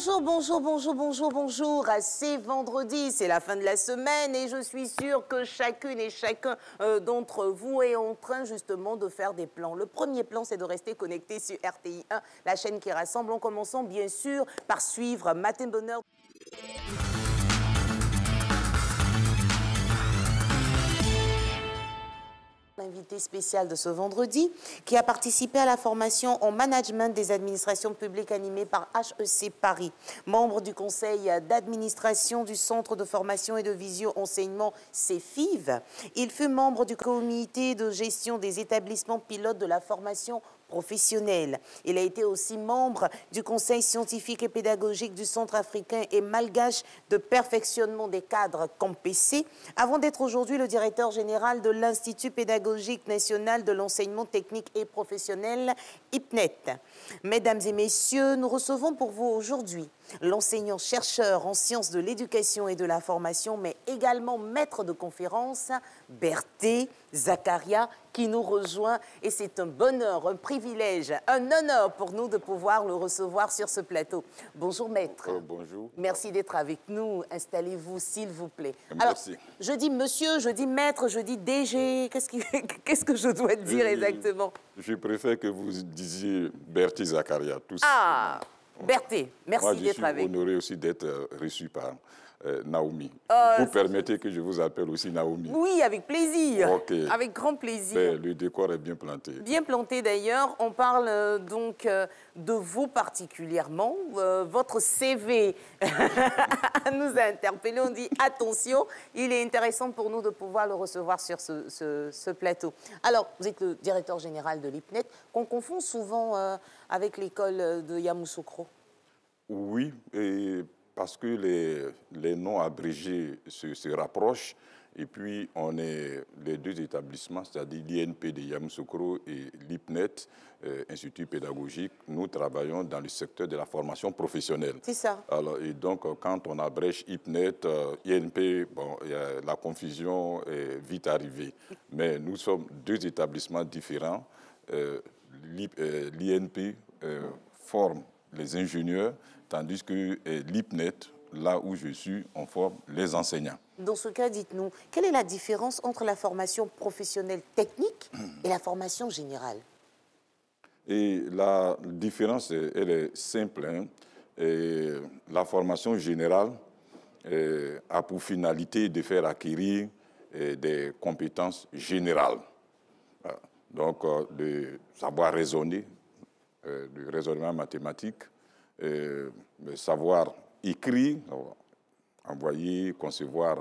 Bonjour, bonjour, bonjour, bonjour, bonjour. C'est vendredi, c'est la fin de la semaine et je suis sûre que chacune et chacun d'entre vous est en train justement de faire des plans. Le premier plan, c'est de rester connecté sur RTI 1, la chaîne qui rassemble, en commençant bien sûr par suivre Matin Bonheur. L'invité spécial de ce vendredi, qui a participé à la formation en management des administrations publiques animée par HEC Paris, membre du conseil d'administration du Centre de formation et de visio-enseignement CEFIV. Il fut membre du comité de gestion des établissements pilotes de la formation professionnelle. Il a été aussi membre du conseil scientifique et pédagogique du Centre africain et malgache de perfectionnement des cadres CAMPC, avant d'être aujourd'hui le directeur général de l'Institut pédagogique national de l'enseignement technique et professionnel, IPNET. Mesdames et messieurs, nous recevons pour vous aujourd'hui l'enseignant-chercheur en sciences de l'éducation et de la formation, mais également maître de conférence, Berthé Zakaria, qui nous rejoint. Et c'est un bonheur, un privilège, un honneur pour nous de pouvoir le recevoir sur ce plateau. Bonjour maître. Bonjour. Merci d'être avec nous. Installez-vous s'il vous plaît. Merci. Alors, je dis monsieur, je dis maître, je dis DG. Qu'est-ce que je dois dire exactement? Je préfère que vous disiez Berthé Zakaria. Ah, Berthé, merci d'être avec nous. Je suis honoré aussi d'être reçu par Naomi. Vous permettez que je vous appelle aussi Naomi? Oui, avec plaisir. Okay. Avec grand plaisir. Ben, le décor est bien planté. Bien planté d'ailleurs. On parle donc de vous particulièrement. Votre CV nous a interpellés. On dit attention, il est intéressant pour nous de pouvoir le recevoir sur ce plateau. Alors, vous êtes le directeur général de l'IPNET, qu'on confond souvent avec l'école de Yamoussoukro. Oui, parce que les noms abrégés se rapprochent. Et puis, on est les deux établissements, c'est-à-dire l'INP de Yamoussoukro et l'IPNET, Institut pédagogique. Nous travaillons dans le secteur de la formation professionnelle. C'est ça. Alors, et donc, quand on abrège IPNET, INP, bon, la confusion est vite arrivée. Mais nous sommes deux établissements différents. L'INP forme les ingénieurs, tandis que l'IPNET, là où je suis, on forme les enseignants. Dans ce cas, dites-nous, quelle est la différence entre la formation professionnelle technique et la formation générale? Et la différence, elle est simple. Hein. Et la formation générale a pour finalité de faire acquérir des compétences générales. Donc, de savoir raisonner, du raisonnement mathématique, savoir écrire, envoyer, concevoir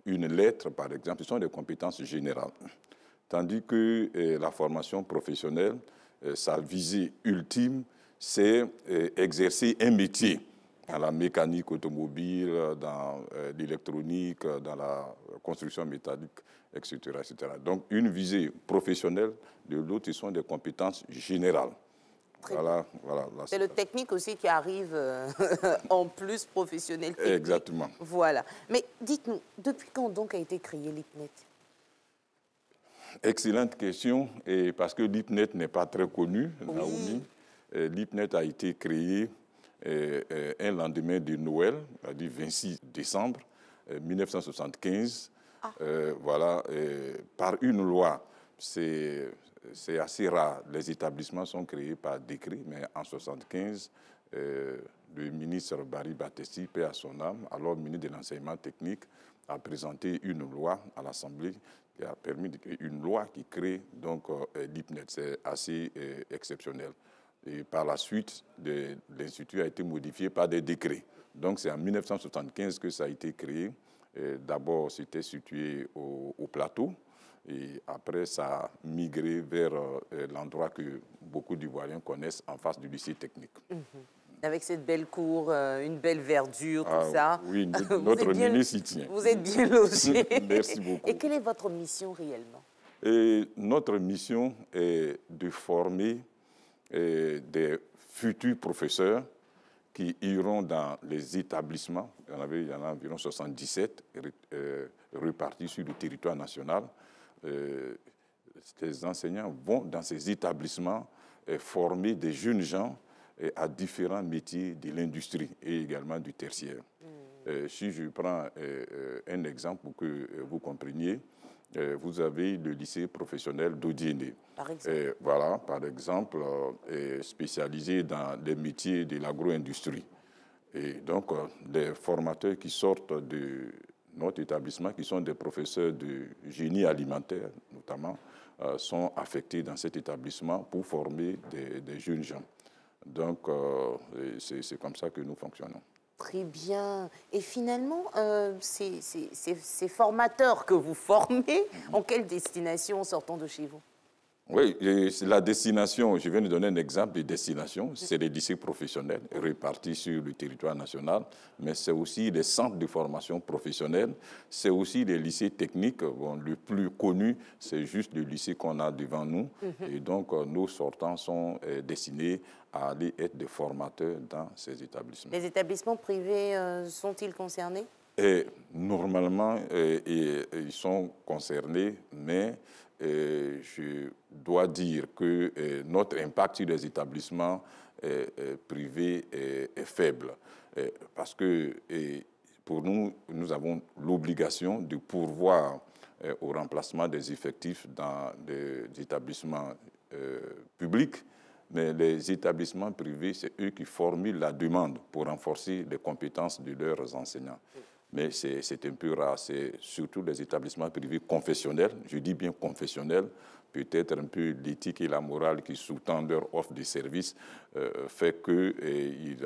une lettre, par exemple, ce sont des compétences générales. Tandis que la formation professionnelle, sa visée ultime, c'est exercer un métier dans la mécanique automobile, dans l'électronique, dans la construction métallique, etc., etc. Donc, une visée professionnelle, de l'autre, ce sont des compétences générales. Voilà, c'est le technique aussi qui arrive en plus professionnel technique. Exactement. Voilà. Mais dites-nous, depuis quand donc a été créé l'IPNET? Excellente question, et parce que l'IPNET n'est pas très connu, oui. Naomi. L'IPNET a été créé un lendemain de Noël, c'est-à-dire 26 décembre 1975. Ah. Voilà, par une loi. C'est assez rare. Les établissements sont créés par décret, mais en 1975, le ministre Barry Battesti, paix à son âme, alors ministre de l'Enseignement technique, a présenté une loi à l'Assemblée qui a permis de créer une loi qui crée donc l'IPNET. C'est assez exceptionnel. Et par la suite, l'Institut a été modifié par des décrets. Donc c'est en 1975 que ça a été créé. D'abord, c'était situé au plateau. Et après, ça a migré vers l'endroit que beaucoup d'Ivoiriens connaissent, en face du lycée technique. Avec cette belle cour, une belle verdure, tout ça. Oui, notre ministre y tient. Vous êtes bien logé. Merci beaucoup. Et quelle est votre mission réellement? Notre mission est de former des futurs professeurs qui iront dans les établissements. Il y en a environ 77 repartis sur le territoire national. Ces enseignants vont dans ces établissements former des jeunes gens à différents métiers de l'industrie et également du tertiaire. Si je prends un exemple pour que vous compreniez, vous avez le lycée professionnel d'Odiéné. Par exemple. Voilà, par exemple, spécialisé dans les métiers de l'agro-industrie. Et donc, les formateurs qui sortent de notre établissement, qui sont des professeurs de génie alimentaire notamment, sont affectés dans cet établissement pour former des jeunes gens. Donc, c'est comme ça que nous fonctionnons. Très bien. Et finalement, ces formateurs que vous formez, en quelle destination sortant de chez vous? Oui, la destination, je viens de donner un exemple de destination, c'est les lycées professionnels répartis sur le territoire national, mais c'est aussi les centres de formation professionnelle, c'est aussi les lycées techniques. Bon, le plus connu, c'est juste le lycée qu'on a devant nous. Et donc, nos sortants sont destinés à aller être des formateurs dans ces établissements. Les établissements privés sont-ils concernés? Et normalement, ils sont concernés, mais je dois dire que notre impact sur les établissements privés est faible. Parce que pour nous, nous avons l'obligation de pourvoir au remplacement des effectifs dans des établissements publics. Mais les établissements privés, c'est eux qui formulent la demande pour renforcer les compétences de leurs enseignants. Mais c'est un peu rare, c'est surtout les établissements privés confessionnels, je dis bien confessionnels, peut-être un peu l'éthique et la morale qui sous-tendent leur offre de services fait qu'ils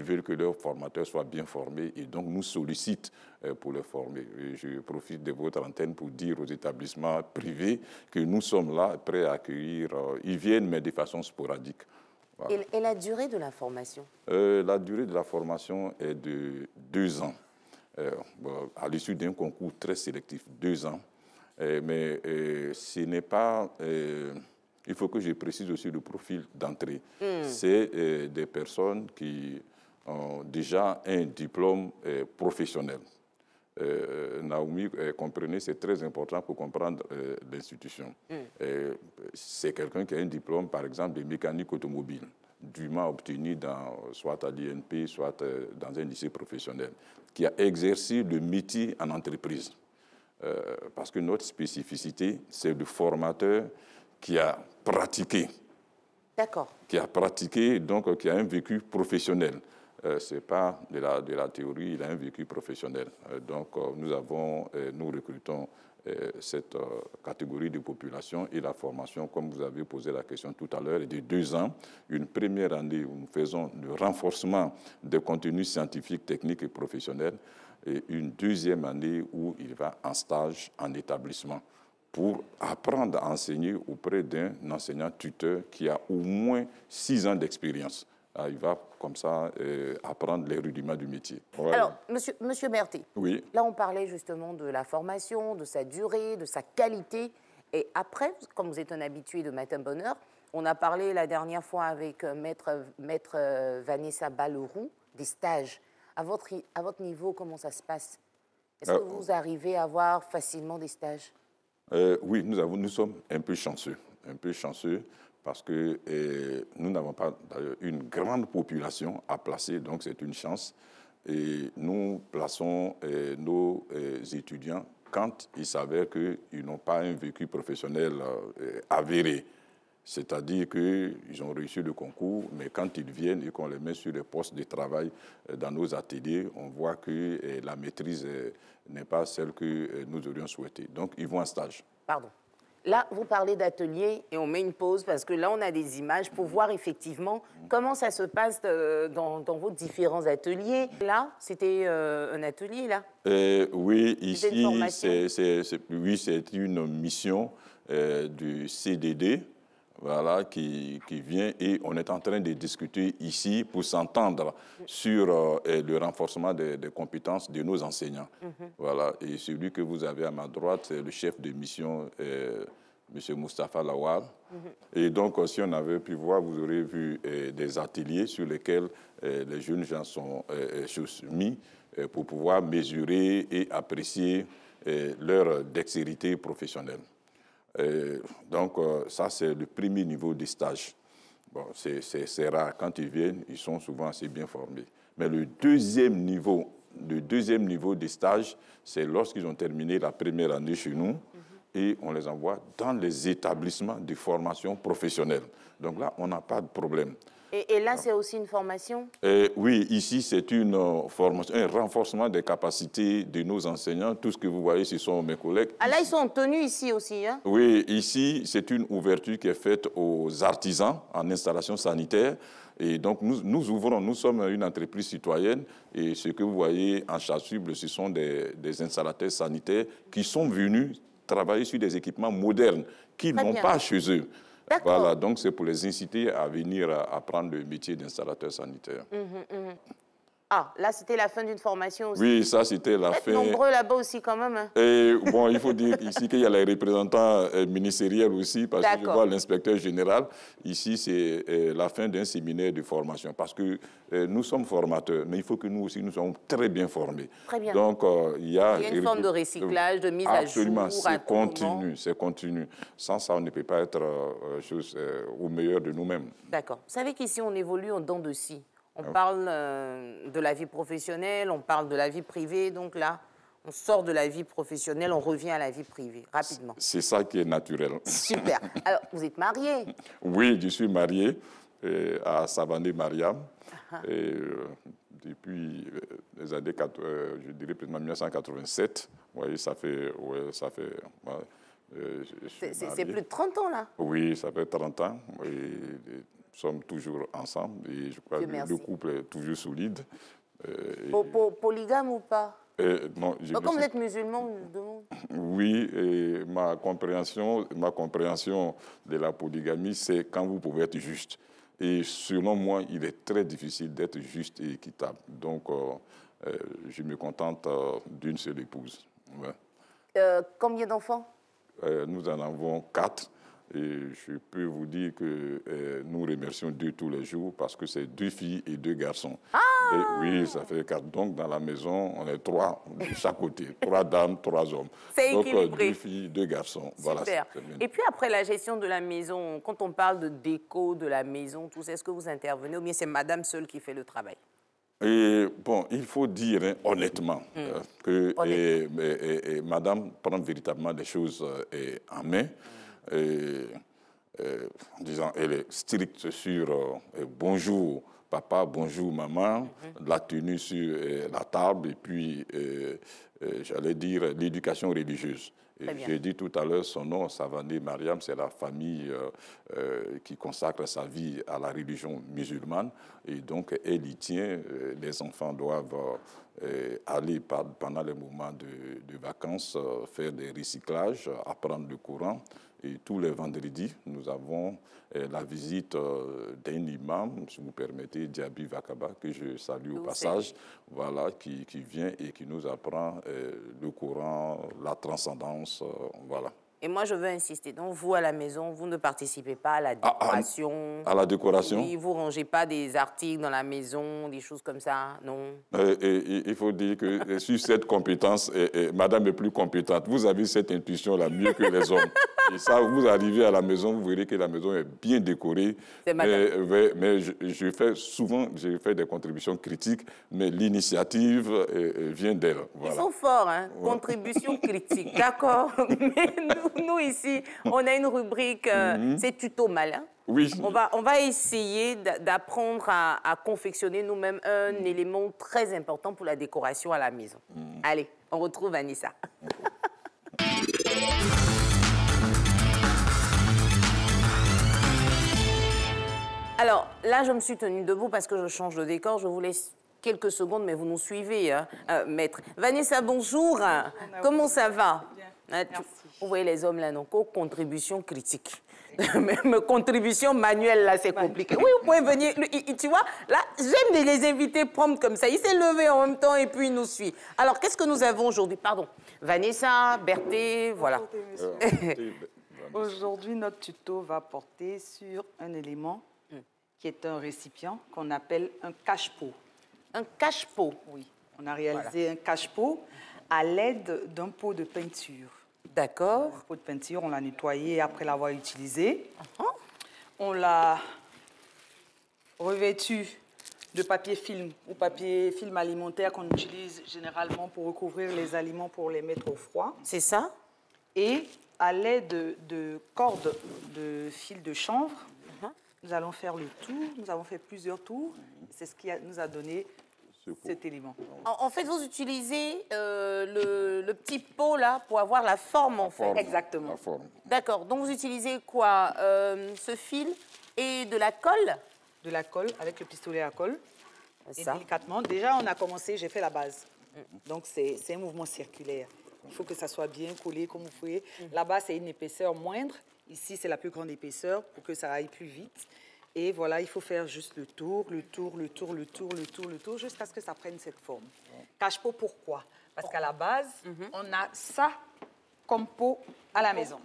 veulent que leurs formateurs soient bien formés et donc nous sollicitent pour les former. Et je profite de votre antenne pour dire aux établissements privés que nous sommes là, prêts à accueillir. Ils viennent, mais de façon sporadique. Voilà. Et la durée de la formation? La durée de la formation est de 2 ans, à l'issue d'un concours très sélectif, 2 ans. Mais ce n'est pas... il faut que je précise aussi le profil d'entrée. C'est des personnes qui ont déjà un diplôme professionnel. Naomi, comprenez, c'est très important pour comprendre l'institution. C'est quelqu'un qui a un diplôme, par exemple, de mécanique automobile, dûment obtenu soit à l'INP, soit dans un lycée professionnel, qui a exercé le métier en entreprise. Parce que notre spécificité, c'est le formateur qui a pratiqué. D'accord. Qui a pratiqué, donc qui a un vécu professionnel. Ce n'est pas de la théorie, il a un vécu professionnel. Donc, nous recrutons cette catégorie de population et la formation, comme vous avez posé la question tout à l'heure, est de 2 ans. Une première année où nous faisons le renforcement des contenus scientifiques, techniques et professionnels. Et une deuxième année où il va en stage en établissement pour apprendre à enseigner auprès d'un enseignant tuteur qui a au moins 6 ans d'expérience. Il va comme ça apprendre les rudiments du métier. Voilà. Alors, monsieur Berthet, oui. Là on parlait justement de la formation, de sa durée, de sa qualité. Et après, comme vous êtes un habitué de Matin Bonheur, on a parlé la dernière fois avec maître Vanessa Balleroux des stages. À votre niveau, comment ça se passe? Est-ce que vous arrivez à avoir facilement des stages? Oui, nous sommes un peu chanceux parce que nous n'avons pas une grande population à placer, donc c'est une chance. Et nous plaçons nos étudiants quand il s'avère qu'ils n'ont pas un vécu professionnel avéré. C'est-à-dire qu'ils ont réussi le concours, mais quand ils viennent et qu'on les met sur les postes de travail dans nos ateliers, on voit que la maîtrise n'est pas celle que nous aurions souhaité. Donc, ils vont en stage. Pardon. Là, vous parlez d'atelier et on met une pause parce que là, on a des images pour voir effectivement comment ça se passe dans vos différents ateliers. Là, c'était un atelier, là? Oui, ici, c'est une mission du CDD. Voilà, qui vient et on est en train de discuter ici pour s'entendre sur le renforcement des compétences de nos enseignants. Voilà, et celui que vous avez à ma droite, c'est le chef de mission, M. Moustapha Lawal. Et donc, si on avait pu voir, vous aurez vu des ateliers sur lesquels les jeunes gens sont mis pour pouvoir mesurer et apprécier leur dextérité professionnelle. Donc, ça, c'est le premier niveau de stage. Bon, c'est rare. Quand ils viennent, ils sont souvent assez bien formés. Mais le deuxième niveau des stages, c'est lorsqu'ils ont terminé la première année chez nous et on les envoie dans les établissements de formation professionnelle. Donc là, on n'a pas de problème. Et là, c'est aussi une formation? Oui, ici, c'est une formation, un renforcement des capacités de nos enseignants. Tout ce que vous voyez, ce sont mes collègues. Ah là, ils sont en tenue ici aussi, hein? Oui, ici, c'est une ouverture qui est faite aux artisans en installation sanitaire. Et donc, nous sommes une entreprise citoyenne et ce que vous voyez en chasuble, ce sont des installateurs sanitaires qui sont venus travailler sur des équipements modernes qu'ils n'ont pas chez eux. Voilà, donc c'est pour les inciter à venir apprendre le métier d'installateur sanitaire. Ah, là, c'était la fin d'une formation aussi. Oui, ça, c'était la fin. Nombreux là-bas aussi, quand même. Hein. Et bon, il faut dire ici qu'il y a les représentants ministériels aussi, parce que je vois l'inspecteur général. Ici, c'est la fin d'un séminaire de formation, parce que nous sommes formateurs, mais il faut que nous aussi, nous soyons très bien formés. Très bien. Donc, il y a une forme de recyclage, de mise à jour. Absolument, c'est continu. Sans ça, on ne peut pas être au meilleur de nous-mêmes. D'accord. Vous savez qu'ici, on évolue en dents de scie. On parle de la vie professionnelle, on parle de la vie privée. Donc là, on sort de la vie professionnelle, on revient à la vie privée, rapidement. C'est ça qui est naturel. Super. Alors, vous êtes marié? Oui, je suis marié à Savané Mariam. Depuis les années, je dirais, 1987. Vous voyez, ça fait... c'est plus de 30 ans, là? Oui, ça fait 30 ans. Nous sommes toujours ensemble et je crois que le couple est toujours solide. Polygame ou pas? Non, comme vous êtes musulman, je me demande. Oui, et ma compréhension de la polygamie, c'est quand vous pouvez être juste. Et selon moi, il est très difficile d'être juste et équitable. Donc, je me contente d'une seule épouse. Ouais. Combien d'enfants? Nous en avons 4. Et je peux vous dire que nous remercions Dieu tous les jours parce que c'est 2 filles et 2 garçons. Ah! Et oui, ça fait 4. Donc, dans la maison, on est 3 de chaque côté. 3 dames, 3 hommes. C'est équilibré. Donc, 2 filles, 2 garçons. Super. Voilà, et puis, après la gestion de la maison, quand on parle de déco de la maison, tout ça, est-ce que vous intervenez ou bien c'est madame seule qui fait le travail? Et bon, il faut dire honnêtement que madame prend véritablement des choses en main. Disons, elle est stricte sur bonjour papa, bonjour maman, la tenue sur la table et puis, j'allais dire, l'éducation religieuse. J'ai dit tout à l'heure, son nom, Savané Mariam, c'est la famille qui consacre sa vie à la religion musulmane. Et donc, elle y tient. Les enfants doivent aller pendant les moments de vacances faire des recyclages, apprendre le Coran. Et tous les vendredis, nous avons la visite d'un imam, si vous permettez, Diaby Vakaba, que je salue au passage, voilà, qui vient et qui nous apprend le Coran, la transcendance, voilà. Et moi, je veux insister. Donc, vous, à la maison, vous ne participez pas à la décoration. À la décoration? Oui, vous ne rangez pas des articles dans la maison, des choses comme ça, non? Il faut dire que sur cette compétence, madame est plus compétente. Vous avez cette intuition-là mieux que les hommes. Et ça, vous arrivez à la maison, vous verrez que la maison est bien décorée. C'est madame. Mais je fais souvent des contributions critiques, mais l'initiative vient d'elle. Voilà. Ils sont forts, hein? Ouais. Contribution critique, d'accord. Mais nous, ici, on a une rubrique, c'est tuto malin. Oui. On va essayer d'apprendre à confectionner nous-mêmes un élément très important pour la décoration à la maison. Allez, on retrouve Vanessa. Alors, là, je me suis tenue debout parce que je change de décor. Je vous laisse quelques secondes, mais vous nous suivez, hein, maître. Vanessa, bonjour. Comment ça va? Bien, merci. Vous voyez les hommes là, donc, contribution critique. Mais contribution manuelle, là, c'est compliqué. Oui, vous pouvez venir. Tu vois, là, j'aime les invités prompts comme ça. Il s'est levé en même temps et puis il nous suit. Alors, qu'est-ce que nous avons aujourd'hui? Pardon. Vanessa, Berthé, voilà. Aujourd'hui, notre tuto va porter sur un élément qui est un récipient qu'on appelle un cache-pot. Un cache-pot? Oui. On a réalisé un cache-pot à l'aide d'un pot de peinture. D'accord. Le pot de peinture, on l'a nettoyé après l'avoir utilisé. On l'a revêtu de papier film ou papier film alimentaire qu'on utilise généralement pour recouvrir les aliments pour les mettre au froid. C'est ça? Et à l'aide de cordes de fil de chanvre, nous allons faire le tour. Nous avons fait plusieurs tours. C'est ce qui nous a donné cet élément. En fait, vous utilisez le petit pot là pour avoir la forme en fait. Exactement. La forme. D'accord. Donc vous utilisez quoi? Ce fil et de la colle? De la colle avec le pistolet à colle. Et Ça. délicatement, déjà on a commencé, j'ai fait la base. Donc c'est un mouvement circulaire. Il faut que ça soit bien collé comme vous pouvez. Là-bas, c'est une épaisseur moindre. Ici, c'est la plus grande épaisseur pour que ça aille plus vite. Et voilà, il faut faire juste le tour, jusqu'à ce que ça prenne cette forme. Cache-pot, pourquoi? Parce qu'à la base, on a ça comme pot à la maison.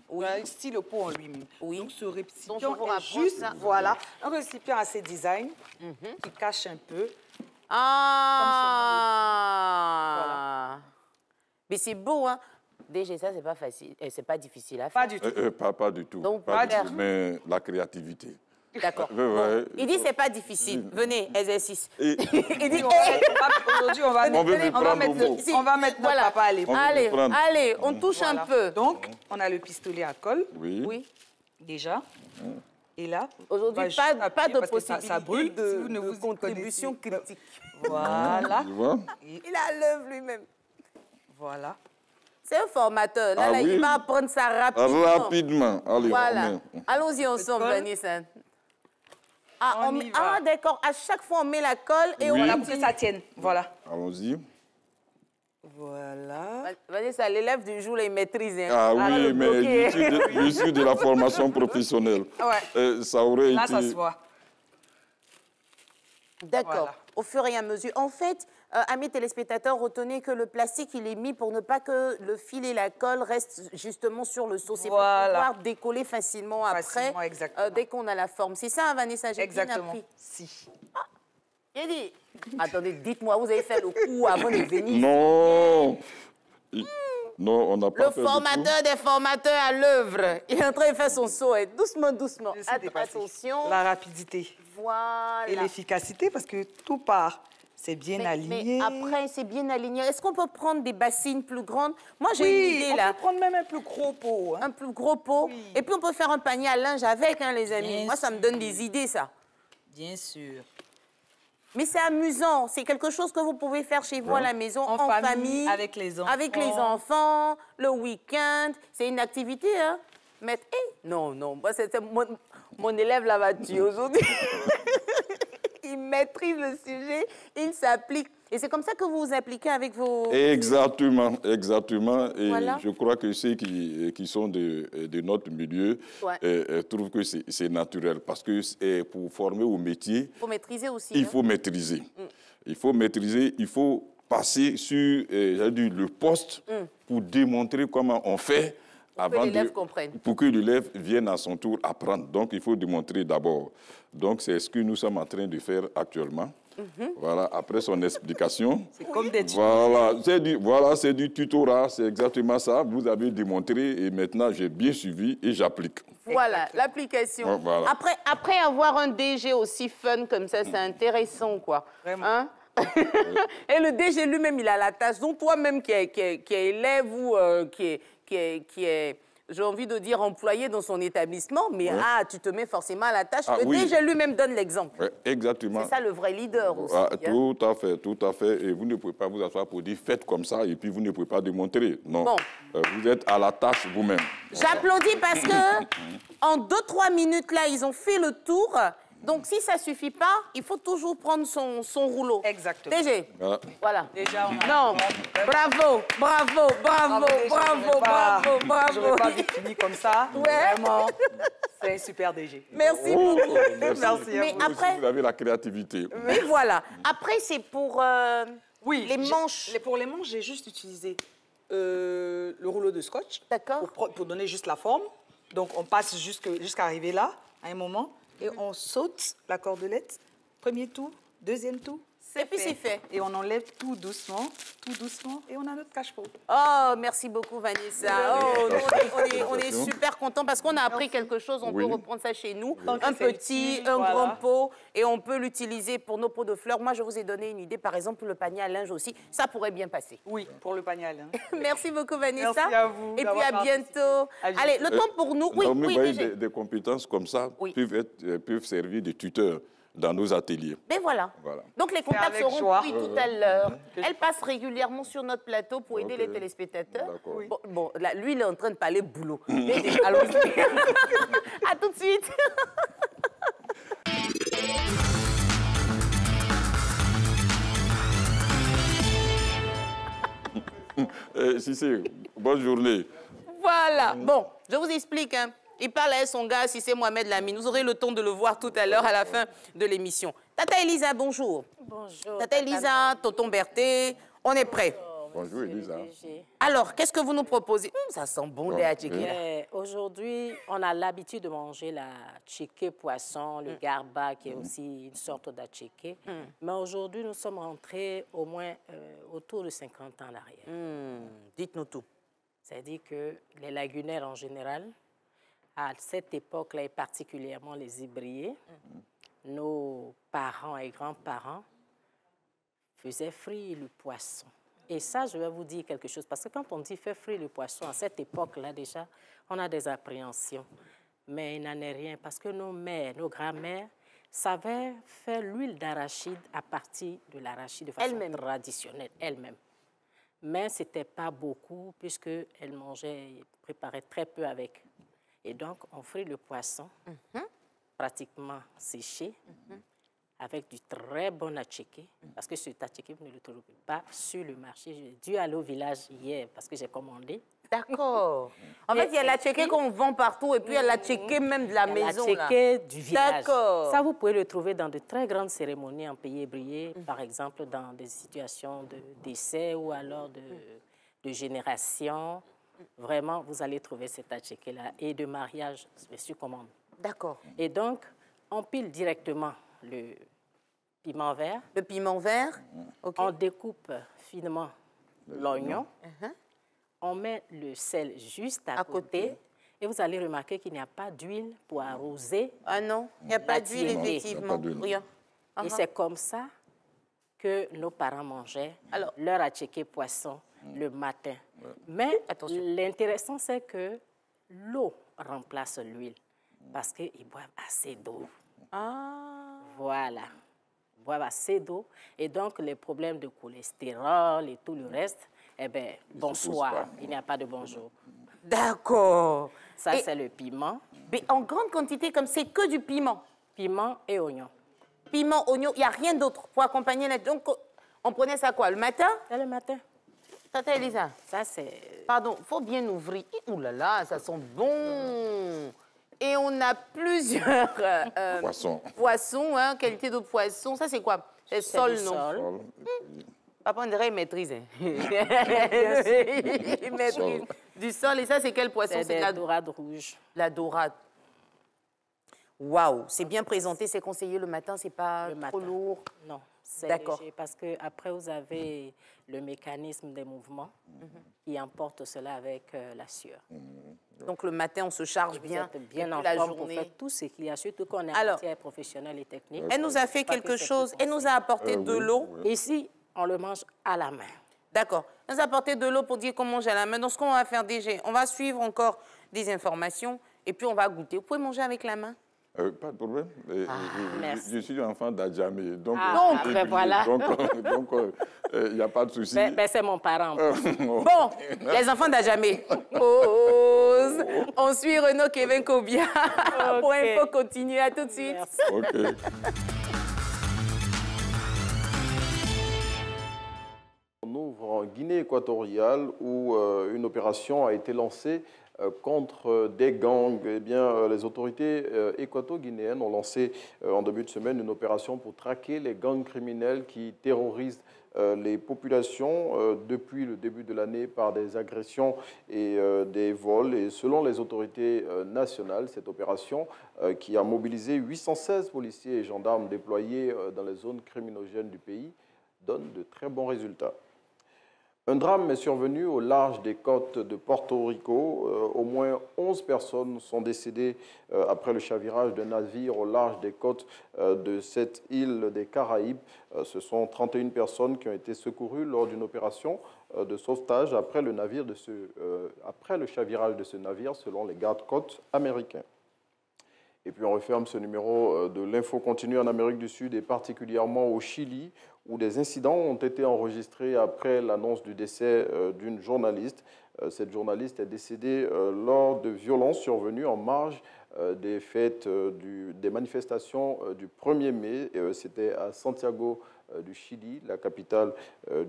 Voilà, ici, le pot en lui-même. Oui. Donc, ce Donc, je récipient vous est rapproche juste, ça. voilà, un récipient assez design qui cache un peu. Ah! Mais c'est beau, hein? Déjà, ça, c'est pas facile. C'est pas difficile à faire. Pas du tout. Pas du tout. Donc, pas du faire. tout, mais la créativité. D'accord. Ouais. Il dit c'est pas difficile. Venez, exercice. Et- Il dit, Aujourd'hui, on va On veut me prendre mettre au mot. on va mettre notre papa à l'épaule. On veut allez, prendre. allez, on touche un Voilà. peu. Donc, on a le pistolet à colle, Oui. Oui. déjà. Et là, Aujourd'hui, on va juste pas appuyer de parce que ça possibilité brûle. de, Si vous ne de vous y contribution connaissez- critique. Voilà. Tu vois? Il a l'œuvre lui-même. Voilà. C'est un formateur. Là, Ah là, oui. il va apprendre ça rapidement. Rapidement. Allez, Voilà. on met. Allons-y ensemble, colle. Vanessa. Ah, On y va. ah, d'accord. À chaque fois, on met la colle et Oui. on Voilà, la pour que ça tienne. Voilà. Allons-y. Voilà. Vanessa, l'élève du jour, là, il maîtrise. Hein. Ah oui, le mais bloquer. je suis de la formation professionnelle. Ouais. Ça aurait Là, été... ça se voit. D'accord. Voilà. Au fur et à mesure. En fait, amis téléspectateurs, retenez que le plastique, il est mis pour ne pas que le fil et la colle restent justement sur le seau. C'est Voilà. pour pouvoir décoller facilement après, Facilement, exactement. dès qu'on a la forme. C'est ça, hein, Vanessa? J'ai bien Exactement. appris. Si. J'ai dit. Attendez, dites-moi, vous avez fait le coup avant de venir. Non. Non, on n'a pas Le fait du tout. formateur des formateurs à l'œuvre. Il est en train de faire son saut. Hein. Doucement, doucement. Je suis dépassée. Attention. La rapidité Voilà. et l'efficacité parce que tout part. C'est bien aligné. Mais après, c'est bien aligné. Est-ce qu'on peut prendre des bassines plus grandes? Moi, j'ai une Oui, idée on là. peut prendre même un plus gros pot. Hein. Un plus gros pot. Oui. Et puis, on peut faire un panier à linge avec, hein, les amis. Bien Moi, ça me donne des idées, ça. Bien sûr. Mais c'est amusant. C'est quelque chose que vous pouvez faire chez vous à la maison, En en famille, avec les enfants. Avec les enfants, le week-end. C'est une activité, hein. Mettre... non, non. Moi, mon élève là va tuer aujourd'hui. Il maîtrise le sujet, il s'applique. Et c'est comme ça que vous vous appliquez avec vos... Exactement, exactement. Et Voilà. je crois que ceux qui sont de notre milieu Ouais. trouvent que c'est naturel. Parce que pour former au métier, Il faut maîtriser aussi. il hein. faut maîtriser. Il faut maîtriser, il faut passer sur le poste pour démontrer comment on fait. que l'élève comprenne. Pour que l'élève vienne à son tour apprendre. Donc, il faut démontrer d'abord. Donc, c'est ce que nous sommes en train de faire actuellement. Voilà, après son explication. C'est comme des Voilà, c'est du tutorat, c'est exactement ça. Vous avez démontré et maintenant, j'ai bien suivi et j'applique. Voilà, l'application. Voilà. Après avoir un DG aussi fun comme ça, c'est intéressant, quoi. Vraiment. Hein? Et le DG lui-même, il a la tâche. Donc, toi-même qui est élève ou qui est, j'ai envie de dire, employé dans son établissement, mais tu te mets forcément à la tâche. Ah, le oui. DG lui-même donne l'exemple. Ouais, exactement. C'est ça le vrai leader aussi. Ah, hein. tout à fait, tout à fait. Et vous ne pouvez pas vous asseoir pour dire faites comme ça et puis vous ne pouvez pas démontrer. Non. Bon. Vous êtes à la tâche vous-même. J'applaudis parce que en 2-3 minutes, là, ils ont fait le tour. Donc, si ça ne suffit pas, il faut toujours prendre son rouleau. Exactement. DG, Voilà. voilà. Déjà, on a... Non, bravo, bravo, bravo, bravo, bravo, bravo. Je n'aurais pas vite fini comme ça. Ouais. Vraiment, c'est un super DG. Merci Oh, beaucoup. merci. Mais Vous aussi, après, vous avez la créativité. mais voilà. Après, c'est pour Oui. les manches. Pour les manches, j'ai juste utilisé le rouleau de scotch. D'accord. Pour donner juste la forme. Donc, on passe jusqu'à arriver là, à un moment, et on saute la cordelette. Premier tour, deuxième tour, Et puis c'est fait. Et on enlève tout doucement, et on a notre cache-pot. Oh, merci beaucoup, Vanessa. Oh, on est super contents parce qu'on a appris quelque chose. On peut reprendre ça chez nous. Un petit, un grand pot, et on peut l'utiliser pour nos pots de fleurs. Moi, je vous ai donné une idée, par exemple, pour le panier à linge aussi. Ça pourrait bien passer. Oui, pour le panier à linge. Merci beaucoup, Vanessa. Merci à vous. Et puis à bientôt. Allez, le temps pour nous. Oui, non, mais oui, vous voyez, des compétences comme ça peuvent servir de tuteurs dans nos ateliers. Mais voilà. Donc les contacts seront pris tout à l'heure. Elle passe régulièrement sur notre plateau pour aider les téléspectateurs. Bon, là, lui, il est en train de parler boulot. Allons-y. À tout de suite. Cissé, bonne journée. Voilà. Bon, je vous explique, hein. Il parle à son gars, si c'est Mohamed Lamine. Vous aurez le temps de le voir tout à l'heure à la fin de l'émission. Tata Elisa, bonjour. Bonjour. Tata Elisa, Tonton Berthé, on est prêt. Bonjour Elisa. Alors, qu'est-ce que vous nous proposez? Ça sent bon, les atchiqués. Aujourd'hui, on a l'habitude de manger la tchiké poisson, le garba, qui est aussi une sorte d'atchiké. Mais aujourd'hui, nous sommes rentrés au moins autour de 50 ans en arrière. Dites-nous tout. C'est-à-dire que les lagunaires en général, à cette époque-là, et particulièrement les Ibriers, nos parents et grands-parents faisaient frire le poisson. Et ça, je vais vous dire quelque chose, parce que quand on dit faire frire le poisson, à cette époque-là déjà, on a des appréhensions. Mais il n'en est rien, parce que nos mères, nos grands-mères savaient faire l'huile d'arachide à partir de l'arachide de façon traditionnelle, elle-même. Mais ce n'était pas beaucoup, puisqu'elle mangeait, préparait très peu avec. Et donc, on frit le poisson, pratiquement séché, avec du très bon atchiké, parce que cet atchiké, vous ne le trouvez pas sur le marché. J'ai dû aller au village hier, parce que j'ai commandé. D'accord. En fait, il y a l'atchiké qu'on vend partout, et puis il y a l'atchiké même de la maison. L'atchiké du village. D'accord. Ça, vous pouvez le trouver dans de très grandes cérémonies en pays ébrié, par exemple dans des situations de décès ou alors de génération. Vraiment, vous allez trouver cet atchiké-là. Et de mariage, c'est sur commande. D'accord. Et donc, on pile directement le piment vert. Le piment vert. On découpe finement l'oignon. On met le sel juste à côté. Et vous allez remarquer qu'il n'y a pas d'huile pour arroser. Ah non, il n'y a pas d'huile, effectivement. Rien. Et c'est comme ça que nos parents mangeaient leur atchiké poisson le matin. Mais l'intéressant, c'est que l'eau remplace l'huile parce qu'ils boivent assez d'eau. Voilà. Ils boivent assez d'eau. Et donc, les problèmes de cholestérol et tout le reste, eh bien, bonsoir. Il n'y a pas de bonjour. D'accord. Ça, c'est le piment. Mais en grande quantité, comme c'est que du piment. Piment et oignon. Piment, oignon, il n'y a rien d'autre pour accompagner la... Donc, on prenait ça quoi, le matin? C'est le matin. Tata Elisa. Ça, c'est... Pardon, il faut bien ouvrir. Ouh là là, ça sent bon. Et on a plusieurs... poissons, hein, qualité de poisson. Ça, c'est quoi? C'est sol, non? Sol. Papa, on dirait qu'il maîtrise. Hein. Il maîtrise. Du sol. Et ça, c'est quel poisson? C'est de la dorade rouge. La dorade. Waouh, c'est bien présenté, c'est conseillé le matin, c'est pas trop lourd. Non, c'est léger parce qu'après, vous avez le mécanisme des mouvements qui emporte cela avec la sueur. Donc le matin, on se charge bien, bien en forme pour faire tout ce qu'il y a, surtout qu'on est en matière professionnelle et technique. Elle nous a fait quelque chose, elle nous a apporté de l'eau. Ici, on le mange à la main. D'accord. Elle nous a apporté de l'eau pour dire qu'on mange à la main. Donc ce qu'on va faire déjà, on va suivre encore des informations et puis on va goûter. Vous pouvez manger avec la main? Pas de problème. Je suis enfant d'Adjamé. Donc, voilà. Donc, il n'y a pas de souci. C'est mon parent. Bon, les enfants d'Adjamé. Pause. On suit Renaud Kevin Kobia pour Info Continue. À tout de suite. On ouvre en Guinée équatoriale où une opération a été lancée contre des gangs. Eh bien, les autorités équato-guinéennes ont lancé en début de semaine une opération pour traquer les gangs criminels qui terrorisent les populations depuis le début de l'année par des agressions et des vols. Et selon les autorités nationales, cette opération qui a mobilisé 816 policiers et gendarmes déployés dans les zones criminogènes du pays donne de très bons résultats. Un drame est survenu au large des côtes de Porto Rico. Au moins 11 personnes sont décédées après le chavirage d'un navire au large des côtes de cette île des Caraïbes. Ce sont 31 personnes qui ont été secourues lors d'une opération de sauvetage après le chavirage de ce navire, selon les gardes-côtes américains. Et puis on referme ce numéro de l'Info Continue en Amérique du Sud et particulièrement au Chili, où des incidents ont été enregistrés après l'annonce du décès d'une journaliste. Cette journaliste est décédée lors de violences survenues en marge des fêtes des manifestations du 1er mai. C'était à Santiago du Chili, la capitale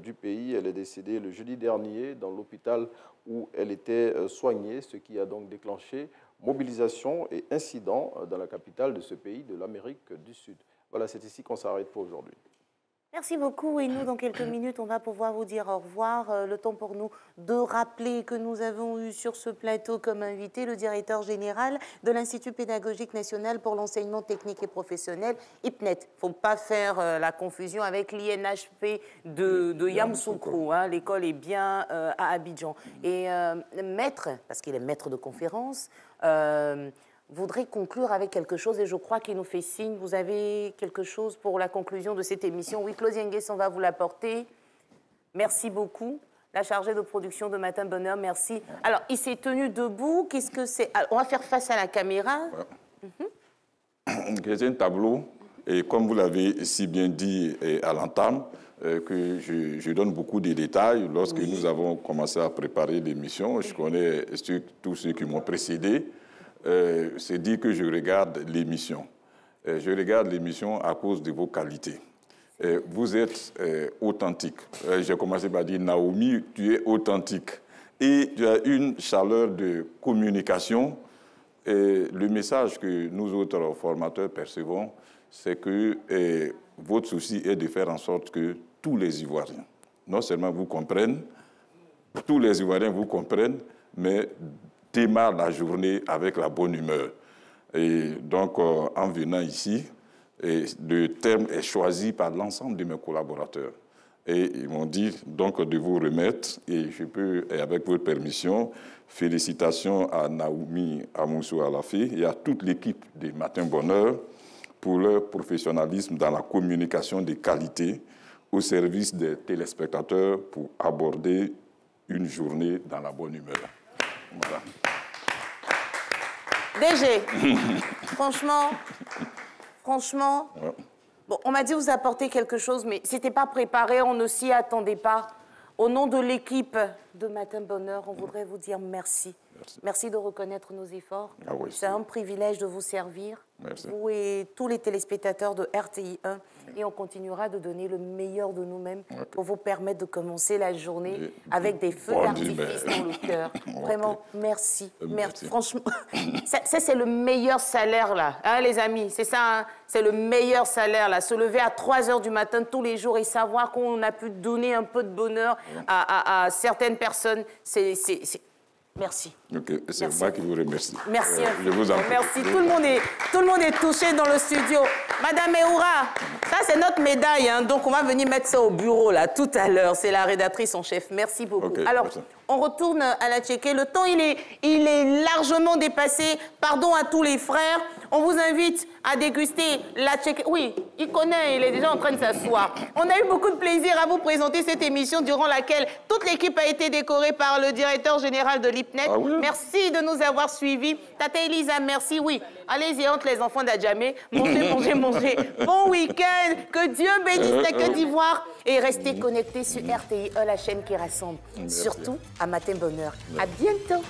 du pays. Elle est décédée le jeudi dernier dans l'hôpital où elle était soignée, ce qui a donc déclenché mobilisation et incidents dans la capitale de ce pays de l'Amérique du Sud. Voilà, c'est ici qu'on s'arrête pour aujourd'hui. Merci beaucoup et nous, dans quelques minutes, on va pouvoir vous dire au revoir. Le temps pour nous de rappeler que nous avons eu sur ce plateau comme invité le directeur général de l'Institut pédagogique national pour l'enseignement technique et professionnel, IPNET. Il ne faut pas faire la confusion avec l'INHP de Yamoussoukro. Hein. L'école est bien à Abidjan. Et maître, parce qu'il est maître de conférence, voudrais conclure avec quelque chose et je crois qu'il nous fait signe. Vous avez quelque chose pour la conclusion de cette émission? Oui, Claude Yengues, on va vous l'apporter. Merci beaucoup. La chargée de production de Matin Bonheur, merci. Alors, il s'est tenu debout. Qu'est-ce que c'est? On va faire face à la caméra. C'est un tableau, et comme vous l'avez si bien dit à l'entame, que je donne beaucoup de détails. Lorsque nous avons commencé à préparer l'émission, je connais tous ceux qui m'ont précédé. C'est dire que je regarde l'émission. Je regarde l'émission à cause de vos qualités. Vous êtes authentique. J'ai commencé par dire, Naomi, tu es authentique. Et tu as une chaleur de communication. Le message que nous autres formateurs percevons, c'est que votre souci est de faire en sorte que tous les Ivoiriens, non seulement vous comprennent, tous les Ivoiriens vous comprennent, mais démarre la journée avec la bonne humeur. Et donc, en venant ici, le terme est choisi par l'ensemble de mes collaborateurs. Et ils m'ont dit donc de vous remettre, et je peux, avec votre permission, félicitations à Naomi Amoussou Alafé et à toute l'équipe des Matin Bonheur pour leur professionnalisme dans la communication de qualité au service des téléspectateurs pour aborder une journée dans la bonne humeur. Voilà. DG, franchement, ouais. Bon, on m'a dit vous apporter quelque chose, mais ce n'était pas préparé, on ne s'y attendait pas. Au nom de l'équipe de Matin Bonheur, on voudrait vous dire merci. Merci de reconnaître nos efforts. Ah oui, c'est un privilège de vous servir, merci. Vous et tous les téléspectateurs de RTI1. Et on continuera de donner le meilleur de nous-mêmes pour vous permettre de commencer la journée avec des feux d'artifice dans le cœur. Vraiment, merci. Merci. Franchement, ça c'est le meilleur salaire, là, hein, les amis. C'est ça, hein, c'est le meilleur salaire, là. Se lever à 3 h du matin tous les jours et savoir qu'on a pu donner un peu de bonheur à certaines personnes, c'est... Merci. Okay. C'est moi qui vous remercie. Merci. Je vous en prie. Merci. Tout le monde est touché dans le studio. Madame Eoura, ça c'est notre médaille, hein, donc on va venir mettre ça au bureau là tout à l'heure. C'est la rédactrice en chef. Merci beaucoup. Okay, alors, merci. On retourne à la Tchéquée. Le temps, il est largement dépassé. Pardon à tous les frères. On vous invite à déguster la Tchéquée. Oui, il connaît, il est déjà en train de s'asseoir. On a eu beaucoup de plaisir à vous présenter cette émission durant laquelle toute l'équipe a été décorée par le directeur général de l'IPNET. Ah oui? Merci de nous avoir suivis. Tata Elisa, merci. Oui, allez-y, entre les enfants d'Adjamé. Mangez. Bon week-end. Que Dieu bénisse la Côte d'Ivoire. Et restez connectés sur RTI1, la chaîne qui rassemble. Merci. Surtout à Matin Bonheur. Merci. À bientôt.